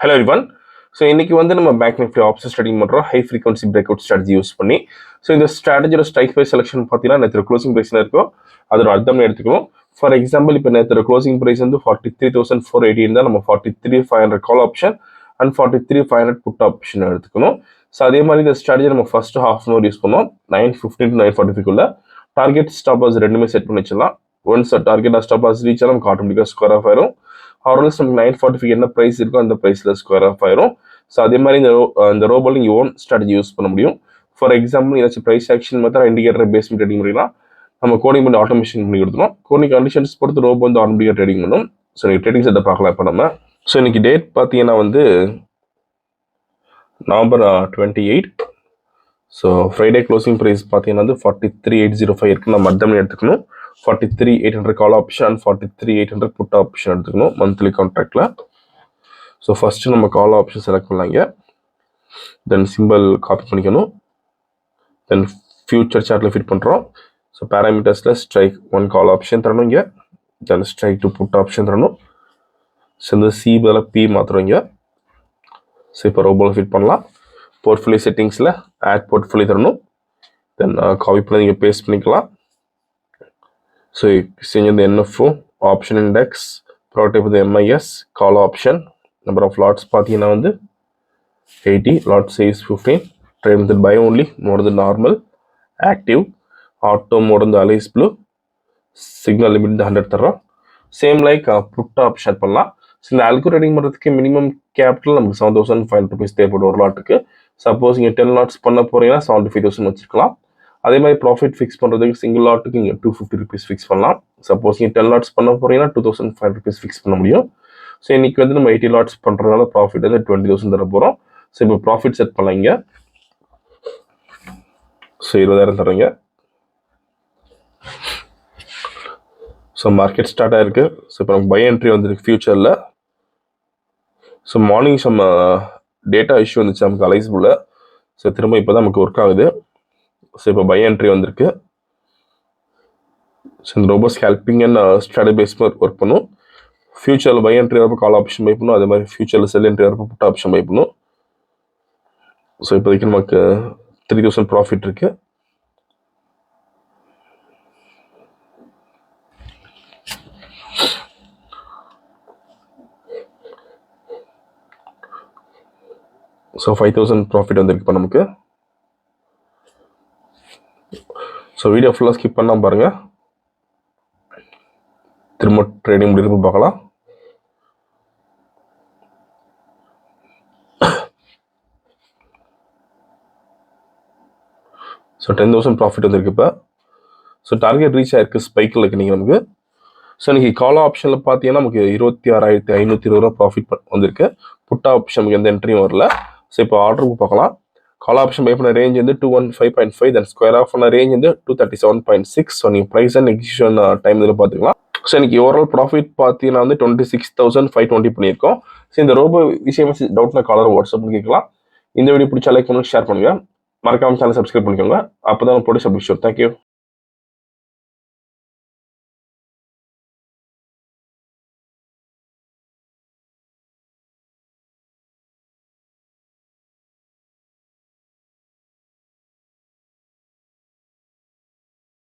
Hello everyone. So இன்னைக்கு வந்து நம்ம பேங்க் நிஃப்டி ஆப்ஷன் ஸ்டடி பண்ணுறோம் high frequency break out strategy use பண்ணி. ஸோ இந்த ஸ்ட்ராட்டஜியோட ஸ்ட்ரைக் ப்ரைஸ் செலெக்ஷன் பார்த்தீங்கன்னா நேற்று க்ளோசிங் ப்ரைஸில் இருக்கும் அதோட அர்த்தம் எடுத்துக்கணும். ஃபார் எக்ஸாம்பிள் இப்போ நேற்று க்ளோசிங் ப்ரைஸ் வந்து 43,480 இருந்தால் நம்ம 43,500 call option and 43,500 put option எடுத்துக்கணும். ஸோ அதே மாதிரி இந்த ஸ்ட்ராட்டஜி நம்ம first half an hour use பண்ணோம் 9:15 to 9:45 டார்கெட் ஸ்டாப் லாஸ் ரெண்டுமே செட் பண்ணி வச்சிடலாம். Once target stop loss reach ஆகும் நமக்கு ஆட்டோமேட்டிக்காக ஸ்கொயர் ஆஃப் ஆயிரும். ஆர்எல்ஸ் நமக்கு 9:45 என்ன ப்ரைஸ் இருக்கோ அந்த ப்ரைஸில் ஸ்கொயர் ஆஃப் ஆயிரும். ஸோ அதே மாதிரி இந்த ரோபோல் நீங்கள் ஓன் ஸ்ட்ராட்டஜி யூஸ் பண்ண முடியும். ஃபார் எக்ஸாம்பிள் ஏதாச்சும் price action method indicator base பண்ணி ட்ரேடிங் பண்ணிக்கலாம். நம்ம கோடிங் பண்ணி ஆட்டோமேஷன் பண்ணி கொடுத்துரும். கோடிங் கண்டிஷன்ஸ் பொறுத்து ரோபோ வந்து ஆட்டோமேட்டிக்காக ட்ரேடிங் பண்ணும். ஸோ நீங்கள் ட்ரேடிங் செட்டை பார்க்கலாம் இப்போ நம்ம. ஸோ இன்னைக்கு டேட் பார்த்தீங்கன்னா வந்து November 28. So Friday closing price பார்த்தீங்கன்னா வந்து 43,805 இருக்குது. நம்ம மத்தம் எடுத்துக்கணும். 43,800 call option and 43,800 put option எடுத்துக்கணும் மந்த்லி கான்ட்ராக்டில். ஸோ ஃபஸ்ட்டு நம்ம கால் ஆப்ஷன் செலக்ட் பண்ணலாங்க. தென் சிம்பிள் காப்பி பண்ணிக்கணும். தென் ஃபியூச்சர் சார்ட்டில் ஃபிட் பண்ணுறோம். ஸோ பேராமீட்டர்ஸில் ஸ்ட்ரைக் 1 கால் ஆப்ஷன் தரணும் இங்கே. தென் ஸ்ட்ரைக் 2 புட் ஆப்ஷன் தரணும். ஸோ இந்த சி பதில் பி மாத்திரம் இங்கே. ஸோ இப்போ ரோபோவில் ஃபிட் பண்ணலாம். போர்ட்ஃபோலியோ செட்டிங்ஸில் ஆட் போர்ட்ஃபோலியோ தரணும். தென் காப்பி பண்ணி நீங்கள் பேஸ்ட் பண்ணிக்கலாம். ஸோ செஞ்சது என்எஃப்ஓ ஆப்ஷன் இண்டெக்ஸ் ப்ராடக்ட் வந்து MIS call option number of lots பார்த்தீங்கன்னா வந்து 80 lot size 15 trade method buy only more then normal active auto mode வந்து அலைஸ் ப்ளூ சிக்னல் லிமிட் 100 தர்றோம். சேம் லைக் புட் ஆப்ஷன் பண்ணலாம். So இந்த algo trading பண்ணுறதுக்கு minimum capital நமக்கு 7,500 rupees தேவைப்படும் ஒரு லாட்டுக்கு. சப்போஸ் நீங்கள் 10 லாட்ஸ் பண்ண போகிறீங்கன்னா 75,000 வச்சுருக்கலாம். அதே மாதிரி ப்ராஃபிட் ஃபிக்ஸ் பண்ணுறதுக்கு சிங்கிள் லாட்டுக்கு இங்கே 250 rupees ஃபிக்ஸ் பண்ணலாம். சப்போஸ் நீங்கள் 10 லாட்ஸ் பண்ண போகிறீங்கன்னா 2,500 rupees ஃபிக்ஸ் பண்ண முடியும். ஸோ இன்னைக்கு வந்து நம்ம 80 லாட்ஸ் பண்ணுறதுனால ப்ராஃபிட் வந்து 20,000 தர போகிறோம். ஸோ இப்போ ப்ராஃபிட் செட் பண்ணலாம் இங்கே. ஸோ 20,000 தரீங்க. ஸோ மார்க்கெட் ஸ்டார்ட் ஆகிருக்கு. ஸோ இப்போ நமக்கு பை என்ட்ரி வந்துருக்கு ஃபியூச்சரில். ஸோ மார்னிங் நம்ம டேட்டா இஷ்யூ வந்துச்சு நமக்கு அலைஸ்புல்ல. ஸோ திரும்ப இப்போ தான் நமக்கு ஒர்க் ஆகுது. ஸோ இப்போ பை என்ட்ரி வந்திருக்கு. ஸோ இந்த robo scalping and strategy base work பண்ணும். ஃபியூச்சரில் பை என்ட்ரி வரப்போ கால் ஆப்ஷன் பை பண்ணும். அதே மாதிரி ஃபியூச்சரில் செல் என்ட்ரி வரப்போ புட் ஆப்ஷன் பை பண்ணும். ஸோ இப்போதைக்கு நமக்கு 3,000 ப்ராஃபிட் இருக்கு. ஸோ 5,000 ப்ராஃபிட் வந்திருக்கு இப்போ நமக்கு. ஸோ வீடியோ ஃபுல்லாக ஸ்கிப் பண்ணாமல் பாருங்கள். திரும்ப ட்ரேடிங் முடிவு பார்க்கலாம். ஸோ 10,000 ப்ராஃபிட் வந்திருக்கு இப்போ. ஸோ டார்கெட் ரீச் ஆயிருக்கு ஸ்பைக்கில் இருக்கு நீங்கள் நமக்கு. ஸோ இன்னைக்கு கால் ஆப்ஷனில் பார்த்தீங்கன்னா நமக்கு 26,520 ப்ராஃபிட் வந்திருக்கு. புட் ஆப்ஷன் நமக்கு எந்த என்ட்ரியும் வரல. ஸோ இப்போ ஆர்டருக்கு பார்க்கலாம். கால் ஆப்ஷன் பை பண்ண ரேஞ்ச் வந்து 215.5 தென் ஸ்கொயர் ஆஃப் பண்ண ரேஞ்ச் வந்து 237.6. ஸோ நீங்கள் ப்ரைஸ் அண்ட் எக்ஸிக்யூஷன் டைம் இதில் பார்த்துக்கலாம். ஸோ இன்னைக்கு ஓவரால் ப்ராஃபிட் பார்த்தீங்கன்னா வந்து 26,520 பண்ணியிருக்கோம். ஸோ இந்த ரோபோ விஷயம் டவுட்னா காலர் வாட்ஸ்அப் கேட்கலாம். இந்த வீடியோ பிடிச்சா லைக் பண்ணுங்க, ஷேர் பண்ணுங்க. மறக்காம சேனல் சப்ஸ்கிரைப் பண்ணிக்கோங்க. அப்போ தான் போட்டு சப்ஸ்கிரைப். தேங்க்யூ.